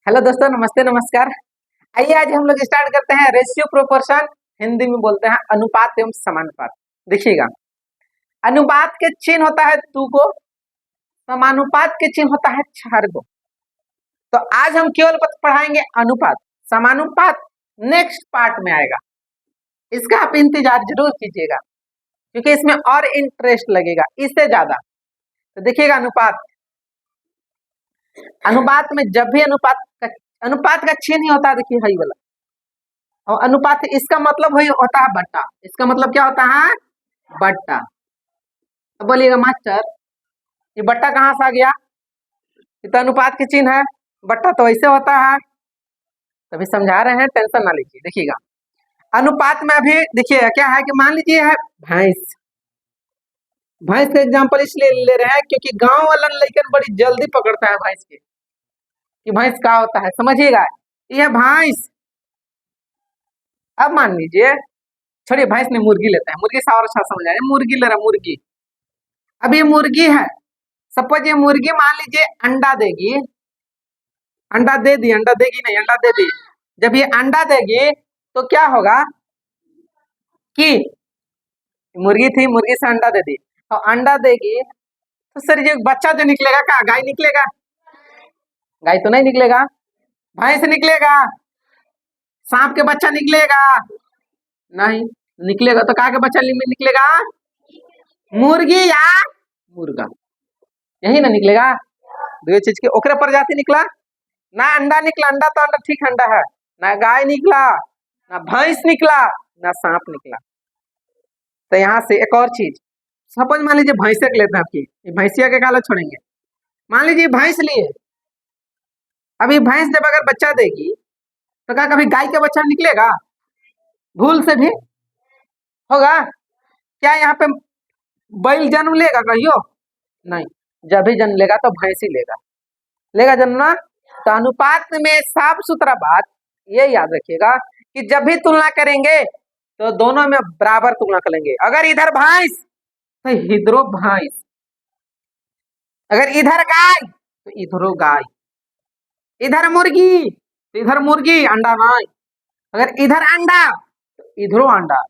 Hello दोस्तों, नमस्ते नमस्कार। आइए आज हम लोग स्टार्ट करते हैं रेशियो प्रोपोर्शन, हिंदी में बोलते हैं अनुपात एवं समानुपात। देखिएगा, अनुपात के चिन्ह होता है तू को, समानुपात के चिन्ह होता है क्षर को। तो आज हम केवल पढ़ाएंगे अनुपात। समानुपात नेक्स्ट पार्ट में आएगा, इसका आप इंतजार जरूर कीजिएगा क्योंकि इसमें और इंटरेस्ट लगेगा इससे ज्यादा। तो देखिएगा, अनुपात अनुपात में जब भी अनुपात का चिन्ह ही होता है, देखिए हई वाला, और अनुपात इसका मतलब वही होता है बट्टा। इसका मतलब क्या होता है? बट्टा। अब बोलिएगा मास्टर, ये बट्टा कहाँ से आ गया? ये तो अनुपात के चिन्ह है, बट्टा तो ऐसे होता है। तभी समझा रहे हैं, टेंशन ना लीजिए। देखिएगा, अनुपात में अभी देखिए क्या है कि मान लीजिए है भैंस। भैंस का एग्जाम्पल इसलिए ले रहे हैं क्योंकि गांव वाला लड़कन बड़ी जल्दी पकड़ता है भैंस के, कि भैंस क्या होता है। समझिएगा, यह भैंस। अब मान लीजिए, छोड़िए, भैंस ने मुर्गी लेता है, मुर्गी से और अच्छा समझ आए, मुर्गी ले रहा है, मुर्गी। अब ये मुर्गी है, सपोज ये मुर्गी मान लीजिए अंडा देगी, अंडा दे दी, अंडा देगी नहीं, अंडा दे दी। जब ये अंडा देगी तो क्या होगा कि मुर्गी थी, मुर्गी से अंडा दे दी, और अंडा देगी तो सर ये बच्चा जो निकलेगा, क्या गाय निकलेगा? गाय तो नहीं निकलेगा, भैंस निकलेगा। सांप के बच्चा निकलेगा? नहीं निकलेगा। तो कहा के बच्चा निकलेगा? मुर्गी या मुर्गा, यही ना निकलेगा। दो चीज के ओकरे प्रजाति निकला ना, अंडा निकला। अंडा तो अंडा ठीक अंडा है ना, गाय निकला ना, भैंस निकला ना, सांप निकला। तो यहाँ से एक और चीज, सपोज मान लीजिए भैंसे के लेते हैं, आपकी भैंसिया के काला छोड़ेंगे। मान लीजिए भैंस लिए, अभी भैंस जब अगर बच्चा देगी तो क्या कभी गाय का बच्चा निकलेगा? भूल से भी होगा क्या? यहाँ पे बैल जन्म लेगा कहियो? नहीं, जब भी जन्म लेगा तो भैंस ही लेगा, लेगा जन्म ना। तो अनुपात में साफ सुथरा बात ये याद रखिएगा कि जब भी तुलना करेंगे तो दोनों में बराबर तुलना करेंगे। अगर इधर भैंस तो इधरो भैंस, अगर इधर गाय तो इधरो गाय, इधर मुर्गी तो इधर मुर्गी, अंडा नहीं। अगर इधर अंडा तो इधरो अंडा,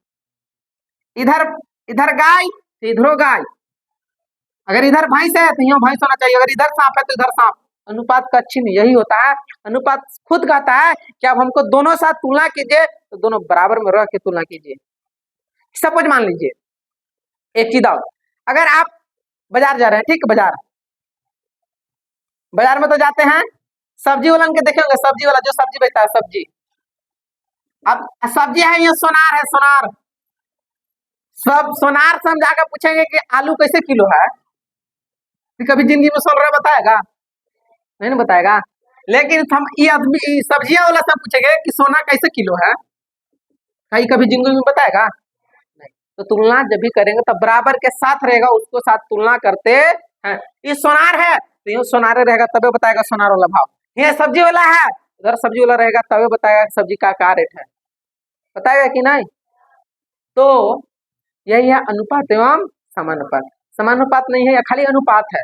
इधर इधर गाय तो इधरो गाय। अगर इधर भैंस है तो यहाँ भैंस होना चाहिए, अगर इधर सांप है तो इधर सांप। अनुपात का चिन्ह यही होता है। अनुपात खुद कहता है कि अब हमको दोनों साथ तुलना कीजिए तो दोनों बराबर में रह के तुलना कीजिए। सपोज मान लीजिए एक चीज और, अगर आप बाजार जा रहे हैं, ठीक, बाजार बाजार में तो जाते हैं, सब्जी वाला के देखेंगे, सब्जी वाला जो सब्जी बेचता है सब्जी। अब सब्जी है, ये सोनार है, सोनार। सब सोनार से हम जाकर पूछेंगे कि आलू कैसे किलो है, कभी जिंदगी में सोल रहा बताएगा? नहीं ना बताएगा। लेकिन हम ये आदमी सब्जियां वाला सब पूछेंगे कि सोना कैसे किलो है, कहीं कभी जिंदगी में बताएगा? नहीं। तो तुलना जब भी करेंगे तो बराबर के साथ रहेगा, उसको साथ तुलना करते हैं। ये सोनार है तो ये सोनारे रहेगा, तबे बताएगा सोनार वाला भाव। ये सब्जी वाला है, उधर सब्जी वाला रहेगा, तबे बताएगा सब्जी का क्या रेट है, बताएगा कि नहीं? तो यही है अनुपात एवं समानुपात। समानुपात नहीं है, या खाली अनुपात है।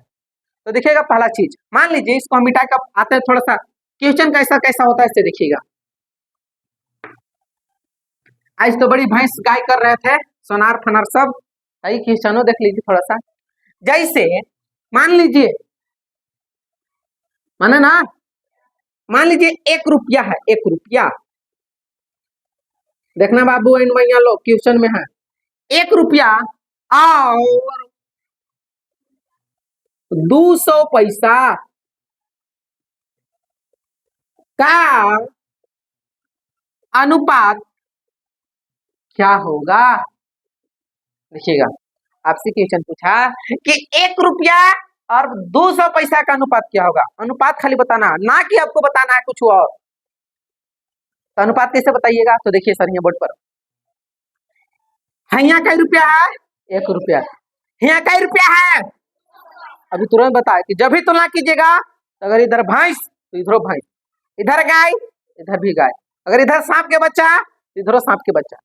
तो देखिएगा, पहला चीज मान लीजिए, इसको हम मिटा कर आते हैं, थोड़ा सा क्वेश्चन कैसा कैसा होता है इससे देखिएगा। आज तो बड़ी भैंस गाय कर रहे थे, सोनार फनार सब सही क्वेश्चनों देख लीजिए थोड़ा सा। जैसे मान लीजिए, माने ना, मान लीजिए 1 रुपया है, 1 रुपया। देखना बाबू एंड भैया लोग, क्वेश्चन में है 1 रुपया और 200 पैसा का अनुपात क्या होगा? देखिएगा, आपसे क्वेश्चन पूछा कि 1 रुपया और 200 पैसा का अनुपात क्या होगा। अनुपात खाली बताना, ना कि आपको बताना है कुछ और। तो अनुपात कैसे बताइएगा? तो देखिए सर, यहाँ बोर्ड पर है, यहाँ कई रुपया है? 1 रुपया। यहाँ कई रुपया है? अभी तुरंत बताए कि जब भी तुलना कीजिएगा तो अगर इधर भैंस तो इधरो भैंस, इधर गाय इधर भी गाय, अगर इधर सांप के बच्चा तो इधरो सांप के बच्चा,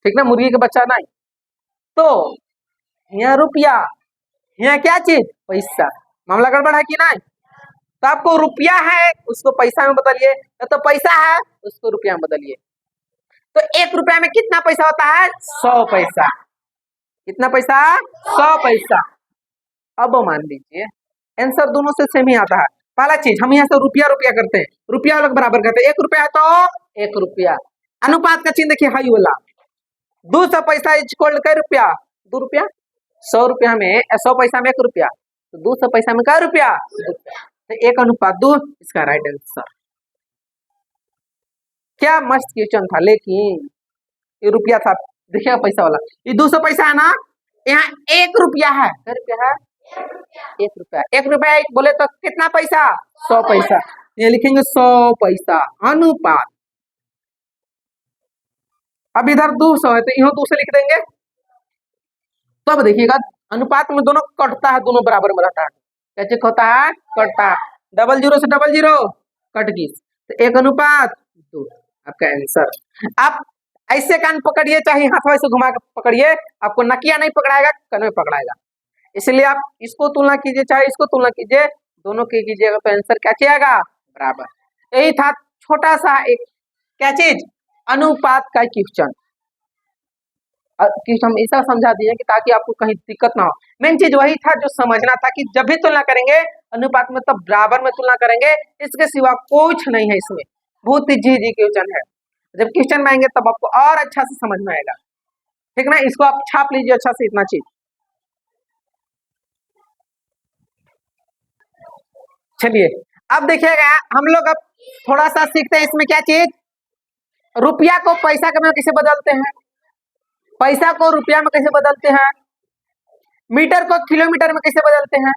ठीक ना, मुर्गी के बच्चा नहीं। तो यहाँ रुपया, यहाँ क्या चीज? पैसा। मामला गड़बड़ है कि नहीं? तो आपको रुपया है उसको पैसा में बदलिए, तो पैसा है उसको रुपया में बदलिए। तो 1 रुपया में कितना पैसा होता है? 100 पैसा। कितना पैसा? 100 पैसा। अब मान लीजिए आंसर दोनों से सेम ही आता है। पहला चीज हम यहाँ से रुपया रुपया करते हैं, रुपया अलग बराबर करते हैं। 1 रुपया है तो 1 रुपया। अनुपात का चिन्ह देखिए हाई वाला। 200 पैसा इज इक्वल कै रुपया? 2 रुपया। 100 रुपया में 100 पैसा में 1 रुपया, तो 200 पैसा में कै रुपया? 2 रुपया। तो 1:2 इसका राइट आंसर। क्या मस्त क्वेश्चन था, लेकिन ये रुपया था। देखिएगा पैसा वाला, ये 200 पैसा है ना, यहाँ 1 रुपया है। कै रुपया है? 1 रुपया। 1 रुपया बोले तो कितना पैसा? 100 पैसा। ये लिखेंगे 100 पैसा अनुपात। अब इधर 200 है तो यहाँ 200 लिख देंगे। तो अब देखिएगा अनुपात में दोनों कटता है, दोनों बराबर में रहता है। क्या चेक होता है? कटता। 00 से 00 कट गई, तो 1:2 आपका आंसर। आप ऐसे कान पकड़िए, चाहे हाथ से घुमा के पकड़िए, आपको नकिया नहीं पकड़ाएगा, कन में पकड़ाएगा। इसलिए आप इसको तुलना कीजिए चाहे इसको तुलना कीजिए, दोनों की कीजिएगा तो आंसर क्या आएगा? बराबर। यही था छोटा सा एक क्या चीज, अनुपात का क्वेश्चन। हम ऐसा समझा दिए कि ताकि आपको कहीं दिक्कत ना हो। मेन चीज वही था जो समझना था कि जब भी तुलना करेंगे अनुपात में तो बराबर में तुलना करेंगे, इसके सिवा कुछ नहीं है इसमें। बहुत ही इजी क्वेश्चन है। जब क्वेश्चन में आएंगे तब आपको और अच्छा से समझ में आएगा, ठीक ना। इसको आप छाप लीजिए अच्छा से, इतना चीज। चलिए अब देखिएगा हम लोग अब थोड़ा सा सीखते हैं इसमें क्या चीज, रुपया को पैसा में कैसे बदलते हैं, पैसा को रुपया में कैसे बदलते हैं, मीटर को किलोमीटर में कैसे बदलते हैं,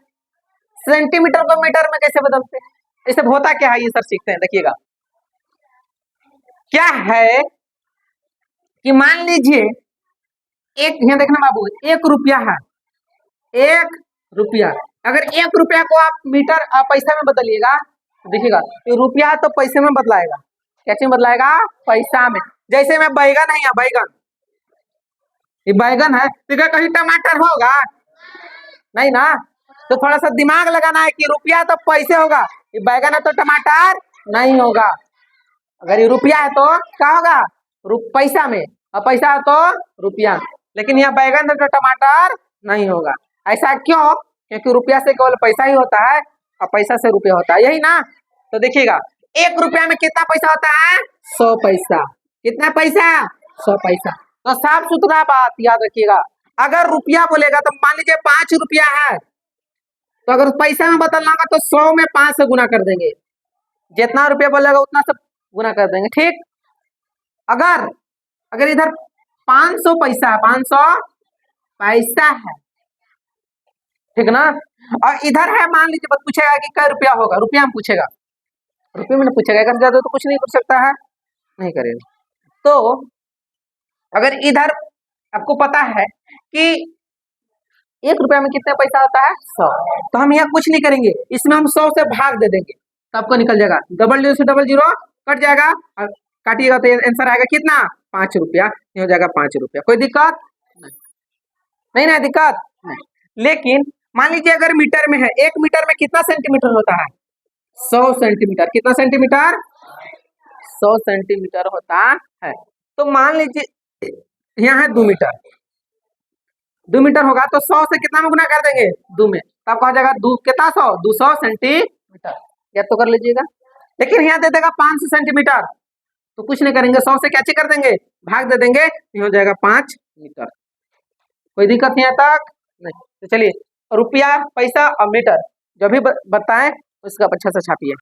सेंटीमीटर को मीटर में कैसे बदलते हैं। इसे होता क्या है ये सर सीखते हैं। देखिएगा क्या है कि मान लीजिए एक, यहाँ देखना बाबू, 1 रुपया है, 1 रुपया। अगर 1 रुपया को आप मीटर पैसा में बदलिएगा, देखिएगा ये रुपया तो पैसे में बदलाएगा। कैसे बदलाएगा? पैसा में। जैसे में बैगन है, यहाँ बैगन, ये बैगन है, तो क्या कहीं टमाटर होगा? नहीं ना। तो थोड़ा सा दिमाग लगाना है कि रुपया तो पैसे होगा, ये बैगन है तो टमाटर नहीं होगा। अगर ये रुपया है तो क्या होगा? पैसा में, और पैसा है तो रुपया। लेकिन यहाँ बैगन है तो टमाटर नहीं होगा। ऐसा क्यों? क्योंकि रुपया से केवल पैसा ही होता है और पैसा से रुपया होता है, यही ना। तो देखिएगा 1 रुपया में कितना पैसा होता है? 100 पैसा। कितना पैसा? 100 पैसा। तो साफ सुथरा बात याद रखिएगा, अगर रुपया बोलेगा तो मान लीजिए 5 रुपया है, तो अगर पैसा में बदलना होगा तो 100 में 5 से गुना कर देंगे। जितना रुपया बोलेगा उतना से गुना कर देंगे, ठीक। अगर इधर 500 पैसा है, 500 पैसा है, ठीक ना। और इधर है मान लीजिए पूछेगा कि क्या रुपया होगा, रुपया में पूछेगा, रुपये में पूछेगा। अगर ज्यादा तो कुछ नहीं कर सकता है, नहीं करेगा। तो अगर इधर आपको पता है कि 1 रुपया में कितना पैसा होता है? 100। तो हम यहाँ कुछ नहीं करेंगे, इसमें हम 100 से भाग दे देंगे, तो आपको निकल जाएगा। 00 से 00 कट जाएगा और काटिएगा तो आंसर आएगा कितना? 5 रुपया। हो जाएगा 5 रुपया। कोई दिक्कत नहीं ना? दिक्कत नहीं। लेकिन मान लीजिए अगर मीटर में है, 1 मीटर में कितना सेंटीमीटर होता है? 100 सेंटीमीटर। कितना सेंटीमीटर? 100 सेंटीमीटर होता है। तो मान लीजिए यहाँ है 2 मीटर, 2 मीटर होगा तो 100 से कितना में गुना कर देंगे? 2 में। तब कहा जाएगा 2 कितना 100? 200 सेंटीमीटर। याद तो कर लीजिएगा। लेकिन यहाँ दे देगा 500 सेंटीमीटर, तो कुछ नहीं करेंगे, 100 से क्या कर देंगे? भाग दे देंगे, हो जाएगा 5 मीटर। कोई दिक्कत नहीं आता नहीं। तो चलिए रुपया, पैसा और मीटर जो भी बताएं उसका अच्छा से छापिए।